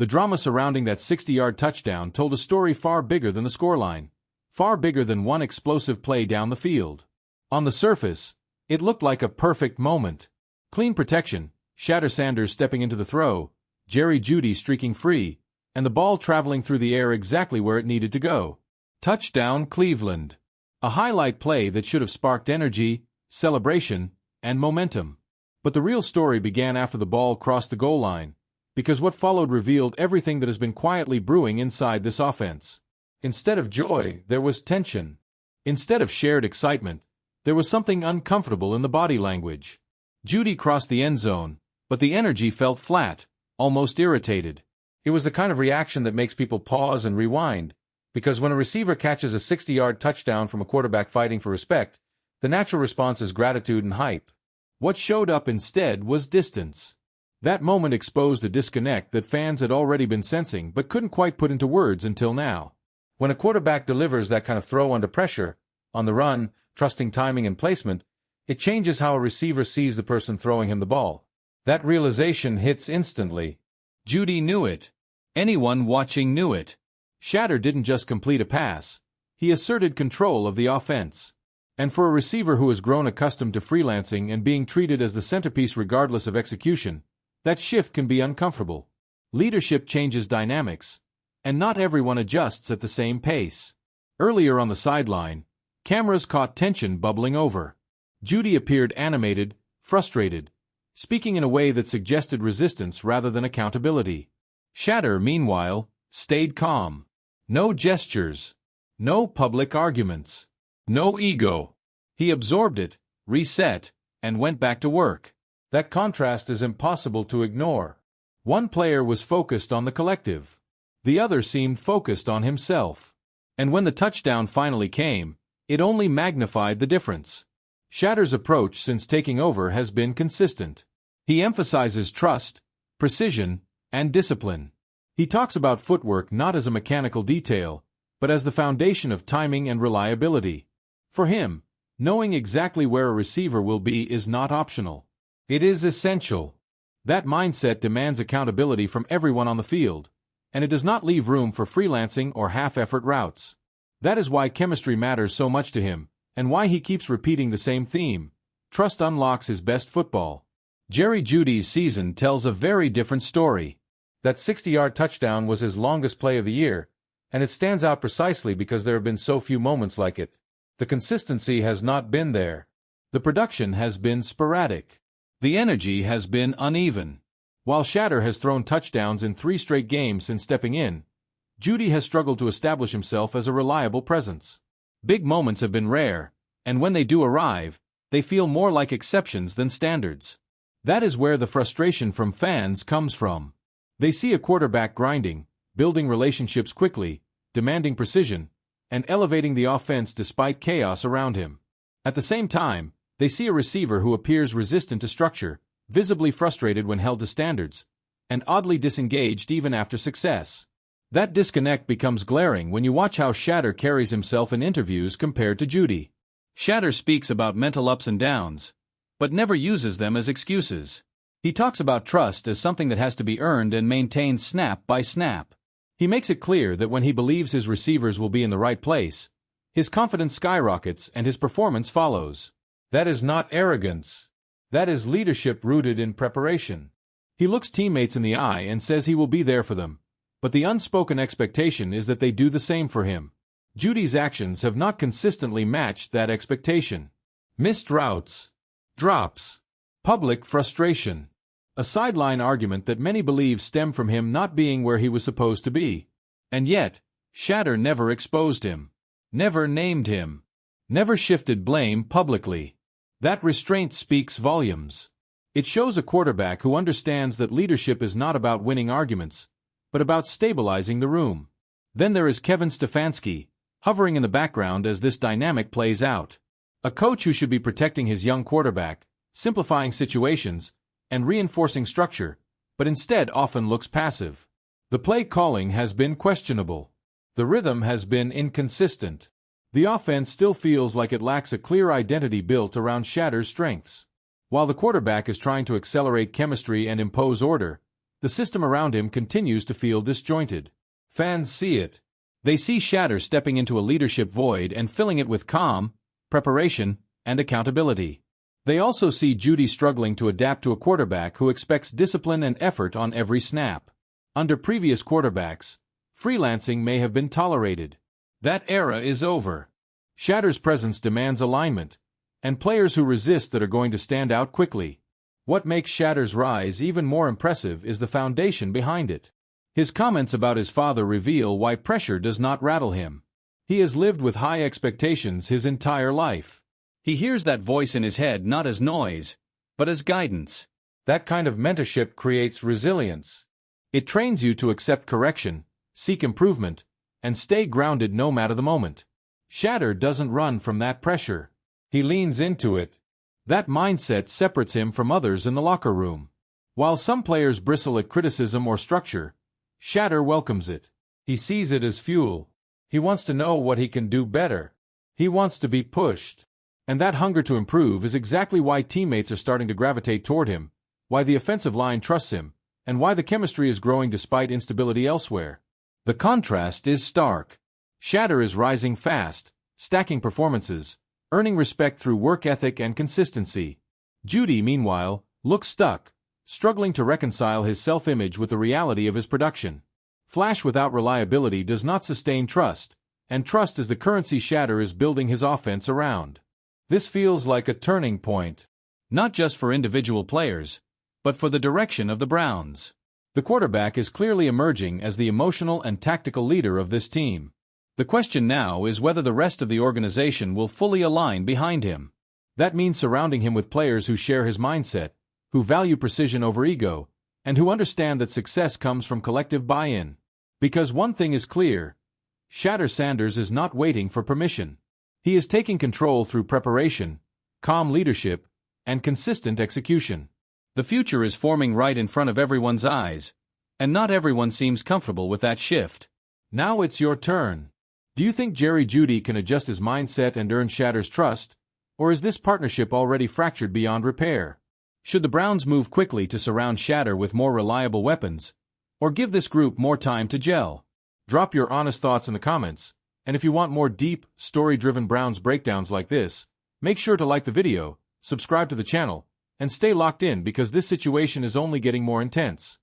The drama surrounding that 60-yard touchdown told a story far bigger than the scoreline, far bigger than one explosive play down the field. On the surface, it looked like a perfect moment. Clean protection, Shadur Sanders stepping into the throw, Jeudy streaking free, and the ball traveling through the air exactly where it needed to go. Touchdown Cleveland. A highlight play that should have sparked energy, celebration, and momentum. But the real story began after the ball crossed the goal line, because what followed revealed everything that has been quietly brewing inside this offense. Instead of joy, there was tension. Instead of shared excitement, there was something uncomfortable in the body language. Judy crossed the end zone, but the energy felt flat, almost irritated. It was the kind of reaction that makes people pause and rewind, because when a receiver catches a 60-yard touchdown from a quarterback fighting for respect, the natural response is gratitude and hype. What showed up instead was distance. That moment exposed a disconnect that fans had already been sensing but couldn't quite put into words until now. When a quarterback delivers that kind of throw under pressure, on the run, trusting timing and placement, it changes how a receiver sees the person throwing him the ball. That realization hits instantly. Judy knew it. Anyone watching knew it. Shadur didn't just complete a pass. He asserted control of the offense. And for a receiver who has grown accustomed to freelancing and being treated as the centerpiece regardless of execution, that shift can be uncomfortable. Leadership changes dynamics, and not everyone adjusts at the same pace. Earlier on the sideline, cameras caught tension bubbling over. Judy appeared animated, frustrated, speaking in a way that suggested resistance rather than accountability. Shadur, meanwhile, stayed calm. No gestures. No public arguments. No ego. He absorbed it, reset, and went back to work. That contrast is impossible to ignore. One player was focused on the collective. The other seemed focused on himself. And when the touchdown finally came, it only magnified the difference. Shadur's approach since taking over has been consistent. He emphasizes trust, precision, and discipline. He talks about footwork not as a mechanical detail, but as the foundation of timing and reliability. For him, knowing exactly where a receiver will be is not optional. It is essential. That mindset demands accountability from everyone on the field, and it does not leave room for freelancing or half-effort routes. That is why chemistry matters so much to him, and why he keeps repeating the same theme. Trust unlocks his best football. Judy's season tells a very different story. That 60-yard touchdown was his longest play of the year, and it stands out precisely because there have been so few moments like it. The consistency has not been there. The production has been sporadic. The energy has been uneven. While Shadur has thrown touchdowns in 3 straight games since stepping in, Judy has struggled to establish himself as a reliable presence. Big moments have been rare, and when they do arrive, they feel more like exceptions than standards. That is where the frustration from fans comes from. They see a quarterback grinding, building relationships quickly, demanding precision, and elevating the offense despite chaos around him. At the same time, they see a receiver who appears resistant to structure, visibly frustrated when held to standards, and oddly disengaged even after success. That disconnect becomes glaring when you watch how Shadur carries himself in interviews compared to Judy. Shadur speaks about mental ups and downs, but never uses them as excuses. He talks about trust as something that has to be earned and maintained snap by snap. He makes it clear that when he believes his receivers will be in the right place, his confidence skyrockets and his performance follows. That is not arrogance. That is leadership rooted in preparation. He looks teammates in the eye and says he will be there for them, but the unspoken expectation is that they do the same for him. Judy's actions have not consistently matched that expectation. Missed routes, drops, public frustration. A sideline argument that many believe stemmed from him not being where he was supposed to be. And yet, Shadur never exposed him, never named him, never shifted blame publicly. That restraint speaks volumes. It shows a quarterback who understands that leadership is not about winning arguments, but about stabilizing the room. Then there is Kevin Stefanski, hovering in the background as this dynamic plays out. A coach who should be protecting his young quarterback, simplifying situations, and reinforcing structure, but instead often looks passive. The play calling has been questionable. The rhythm has been inconsistent. The offense still feels like it lacks a clear identity built around Shadur's strengths. While the quarterback is trying to accelerate chemistry and impose order, The system around him continues to feel disjointed. Fans see it. They see Shadur stepping into a leadership void and filling it with calm, preparation, and accountability. They also see Judy struggling to adapt to a quarterback who expects discipline and effort on every snap. Under previous quarterbacks, freelancing may have been tolerated. That era is over. Shadur's presence demands alignment, and players who resist that are going to stand out quickly. What makes Shadur's rise even more impressive is the foundation behind it. His comments about his father reveal why pressure does not rattle him. He has lived with high expectations his entire life. He hears that voice in his head not as noise, but as guidance. That kind of mentorship creates resilience. It trains you to accept correction, seek improvement, and stay grounded no matter the moment. Shadur doesn't run from that pressure. He leans into it. That mindset separates him from others in the locker room. While some players bristle at criticism or structure, Shadur welcomes it. He sees it as fuel. He wants to know what he can do better. He wants to be pushed. And that hunger to improve is exactly why teammates are starting to gravitate toward him, why the offensive line trusts him, and why the chemistry is growing despite instability elsewhere. The contrast is stark. Shadur is rising fast, stacking performances, earning respect through work ethic and consistency. Judy, meanwhile, looks stuck, struggling to reconcile his self-image with the reality of his production. Flash without reliability does not sustain trust, and trust is the currency Shadur is building his offense around. This feels like a turning point, not just for individual players, but for the direction of the Browns. The quarterback is clearly emerging as the emotional and tactical leader of this team. The question now is whether the rest of the organization will fully align behind him. That means surrounding him with players who share his mindset, who value precision over ego, and who understand that success comes from collective buy-in. Because one thing is clear, Shadur Sanders is not waiting for permission. He is taking control through preparation, calm leadership, and consistent execution. The future is forming right in front of everyone's eyes, and not everyone seems comfortable with that shift. Now it's your turn. Do you think Jeudy can adjust his mindset and earn Shadur's trust, or is this partnership already fractured beyond repair? Should the Browns move quickly to surround Shadur with more reliable weapons, or give this group more time to gel? Drop your honest thoughts in the comments, and if you want more deep, story-driven Browns breakdowns like this, make sure to like the video, subscribe to the channel, and stay locked in because this situation is only getting more intense.